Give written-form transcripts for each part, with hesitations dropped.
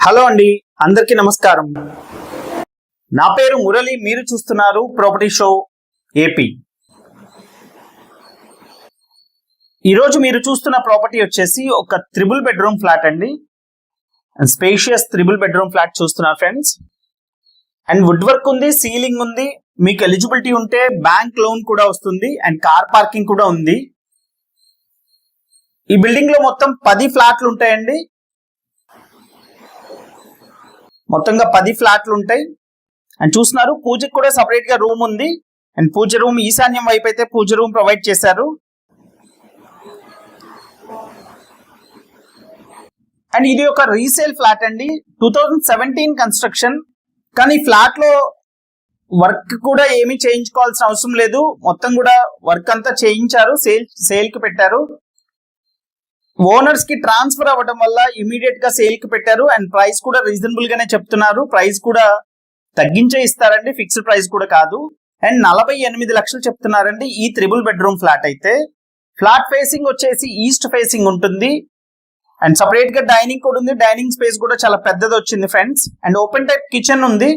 Hello అండి, అందరికీ నమస్కారం. నా పేరు మురళి. మీరు చూస్తున్నారు ప్రాపర్టీ షో ఏపీ. ఈరోజు మీరు చూస్తున్న ప్రాపర్టీ వచ్చేసి ఒక త్రిబుల్ బెడ్రూమ్ ఫ్లాట్ అండి. స్పేషియస్ త్రిబుల్ బెడ్రూమ్ ఫ్లాట్ చూస్తున్నారు ఫ్రెండ్స్. అండ్ వుడ్ వర్క్ ఉంది, సీలింగ్ ఉంది. మీకు ఎలిజిబిలిటీ ఉంటే బ్యాంక్ లోన్ కూడా వస్తుంది అండ్ కార్ పార్కింగ్ కూడా ఉంది. ఈ బిల్డింగ్ లో మొత్తం 10 ఫ్లాట్లు ఉంటాయండి. మొత్తంగా 10 ఫ్లాట్లు ఉంటాయి. అండ్ చూస్తున్నారు, పూజకి కూడా సపరేట్ గా రూమ్ ఉంది. అండ్ పూజ రూమ్ ఈశాన్యం వైపు అయితే పూజ రూమ్ ప్రొవైడ్ చేశారు. అండ్ ఇది ఒక రీసేల్ ఫ్లాట్ అండి, 2017 కన్స్ట్రక్షన్. కానీ ఫ్లాట్ లో వర్క్ కూడా ఏమీ చేయించుకోవాల్సిన అవసరం లేదు. మొత్తం కూడా వర్క్ అంతా చేయించారు, సేల్ కి పెట్టారు. ఓనర్స్ కి ట్రాన్స్ఫర్ అవ్వడం వల్ల ఇమీడియట్ గా సేల్ కి పెట్టారు. అండ్ ప్రైస్ కూడా రీజనబుల్ గానే చెప్తున్నారు. ప్రైస్ కూడా తగ్గించే ఇస్తారండి, ఫిక్స్డ్ ప్రైస్ కూడా కాదు. అండ్ 48 లక్షలు చెప్తున్నారండి ఈ త్రిబుల్ బెడ్రూమ్ ఫ్లాట్ అయితే. ఫ్లాట్ ఫేసింగ్ వచ్చేసి ఈస్ట్ ఫేసింగ్ ఉంటుంది. అండ్ సపరేట్ గా డైనింగ్ కూడా ఉంది. డైనింగ్ స్పేస్ కూడా చాలా పెద్దది వచ్చింది friends. And open type kitchen ఉంది.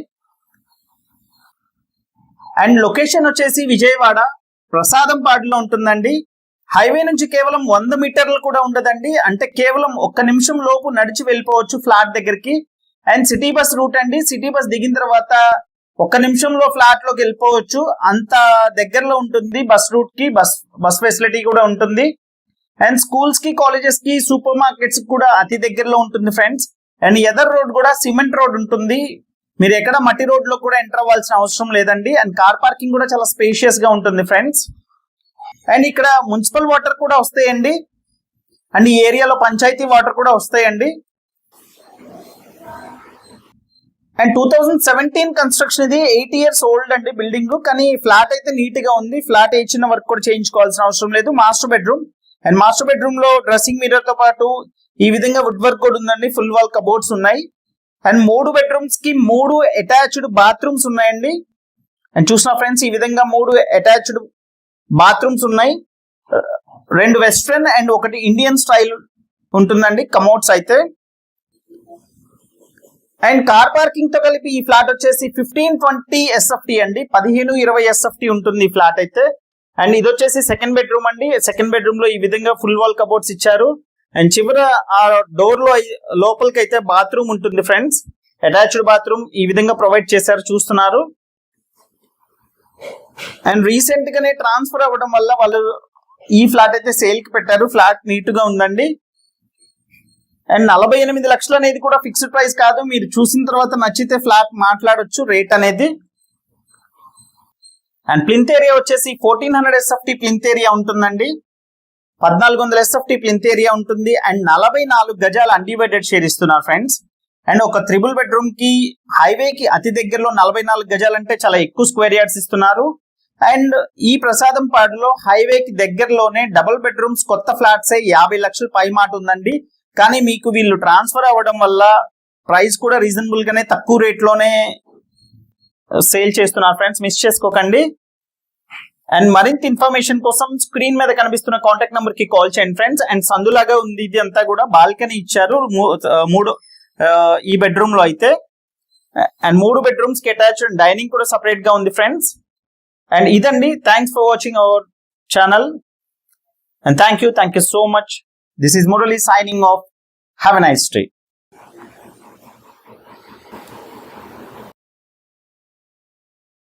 అండ్ లొకేషన్ వచ్చేసి విజయవాడ ప్రసాదంపాడులో ఉంటుందండి. హైవే నుంచి కేవలం 100 మీటర్లు కూడా ఉండదండి. అంటే కేవలం 1 నిమిషం లోపు నడిచి వెళ్ళిపోవచ్చు ఫ్లాట్ దగ్గరికి. అండ్ సిటీ బస్ రూట్ అండి. సిటీ బస్ దిగిన తర్వాత 1 నిమిషంలో ఫ్లాట్ లోకి వెళ్ళిపోవచ్చు. అంత దగ్గరలో ఉంటుంది బస్ రూట్ కి. బస్ ఫెసిలిటీ కూడా ఉంటుంది. అండ్ స్కూల్స్ కి, కాలేజెస్ కి, సూపర్ మార్కెట్స్ కూడా అతి దగ్గరలో ఉంటుంది ఫ్రెండ్స్. అండ్ ఎదర్ రోడ్ కూడా సిమెంట్ రోడ్ ఉంటుంది. మీరు ఎక్కడ మట్టి రోడ్ లో కూడా ఎంటర్ అవ్వాల్సిన అవసరం లేదండి. అండ్ కార్ పార్కింగ్ కూడా చాలా స్పేషియస్ గా ఉంటుంది ఫ్రెండ్స్. అండ్ ఇక్కడ మున్సిపల్ వాటర్ కూడా వస్తాయండి. అండ్ ఈ ఏరియాలో పంచాయతీ వాటర్ కూడా వస్తాయండి. అండ్ 2017 కన్స్ట్రక్షన్, ఇది 8 ఇయర్స్ ఓల్డ్ అండి బిల్డింగ్. కానీ ఫ్లాట్ అయితే నీట్ గా ఉంది. ఫ్లాట్ ఏ చిన్న వర్క్ కూడా చేయించుకోవాల్సిన అవసరం లేదు. Master bedroom. And master bedroom లో డ్రెస్సింగ్ మిర్రర్ తో పాటు ఈ విధంగా వుడ్ వర్క్ కూడా ఉందండి. ఫుల్ వాల్ కబోర్డ్స్ ఉన్నాయి. అండ్ 3 బెడ్రూమ్స్ కి 3 అటాచ్డ్ బాత్రూమ్స్ ఉన్నాయండి. అండ్ చూసిన ఫ్రెండ్స్, ఈ విధంగా 3 అటాచ్డ్ బాత్రూమ్స్ ఉన్నాయి. 2 వెస్ట్రన్ అండ్ 1 ఇండియన్ స్టైల్ ఉంటుందండి కమోడ్స్ అయితే. అండ్ కార్ పార్కింగ్ తో కలిపి ఈ ఫ్లాట్ వచ్చేసి 15-20 SFT అండి. 15-20 SFT ఉంటుంది ఈ ఫ్లాట్ అయితే. అండ్ ఇది వచ్చేసి సెకండ్ బెడ్రూమ్ అండి. సెకండ్ బెడ్రూమ్ లో ఈ విధంగా ఫుల్ వాల్ కబోర్డ్స్ ఇచ్చారు. అండ్ చివర ఆ డోర్ లో లోపలికి అయితే బాత్రూమ్ ఉంటుంది ఫ్రెండ్స్. అటాచ్డ్ బాత్రూమ్ ఈ విధంగా ప్రొవైడ్ చేశారు, చూస్తున్నారు. అండ్ రీసెంట్ గానే ట్రాన్స్ఫర్ అవ్వడం వల్ల వాళ్ళు ఈ ఫ్లాట్ అయితే సేల్ కి పెట్టారు. ఫ్లాట్ నీట్ గా ఉందండి. అండ్ 48 లక్షలు అనేది కూడా ఫిక్స్డ్ ప్రైస్ కాదు. మీరు చూసిన తర్వాత నచ్చితే ఫ్లాట్ మాట్లాడొచ్చు రేట్ అనేది. అండ్ ప్లింత్ ఏరియా వచ్చేసి 1400 SFT ప్లింత్ ఏరియా ఉంటుందండి. 1400 SFT ప్లింత్ ఏరియా ఉంటుంది. అండ్ 44 గజాలు అన్డివైడెడ్ షేర్ ఇస్తున్నారు ఫ్రెండ్స్. అండ్ ఒక త్రిబుల్ బెడ్రూమ్ కి హైవే కి అతి దగ్గరలో 44 గజాలు అంటే చాలా ఎక్కువ స్క్వేర్ యార్డ్స్ ఇస్తున్నారు. అండ్ ఈ ప్రసాదంపాడులో హైవే కి దగ్గరలోనే డబుల్ బెడ్రూమ్స్ కొత్త ఫ్లాట్స్ 50 లక్షలు పై మాట ఉందండి. కానీ మీకు వీళ్ళు ట్రాన్స్ఫర్ అవ్వడం వల్ల ప్రైస్ కూడా రీజనబుల్ గానే తక్కువ రేట్ లోనే సేల్ చేస్తున్నారు ఫ్రెండ్స్. మిస్ చేసుకోకండి. అండ్ మరింత ఇన్ఫర్మేషన్ కోసం స్క్రీన్ మీద కనిపిస్తున్న కాంటాక్ట్ నెంబర్ కి కాల్ చేయండి ఫ్రెండ్స్. అండ్ సందులాగా ఉంది, ఇది అంతా కూడా బాల్కనీ ఇచ్చారు 3 ఈ బెడ్రూమ్ లో అయితే. అండ్ 3 బెడ్రూమ్స్ కి అటాచ్డ్ డైనింగ్ కూడా సపరేట్ గా ఉంది ఫ్రెండ్స్. అండ్ ఇదండి. Thanks for watching our channel. And thank you so much. This is Murali signing off. Have a nice day.